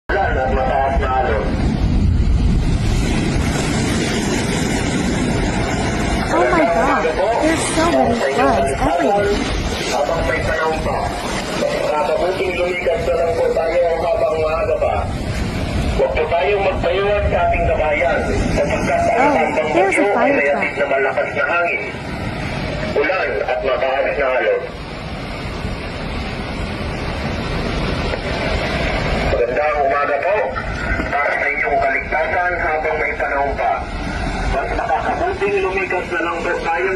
Ulan at mataas na alon. Oh my God, there's so many floods everywhere. Habang may panahon pa, mabuting lumikas na lang po tayo habang maaga pa. Huwag po tayong magpayuan sa ating kabayan sapagkat ang tambang there's a bagyo ay fire may truck. atid na malakas na hangin, ulan at mataas na alon. Magandang umaga po para sa inyong kaligtasan habang may panahon pa. Mas makakabuting lumikas na lang po tayo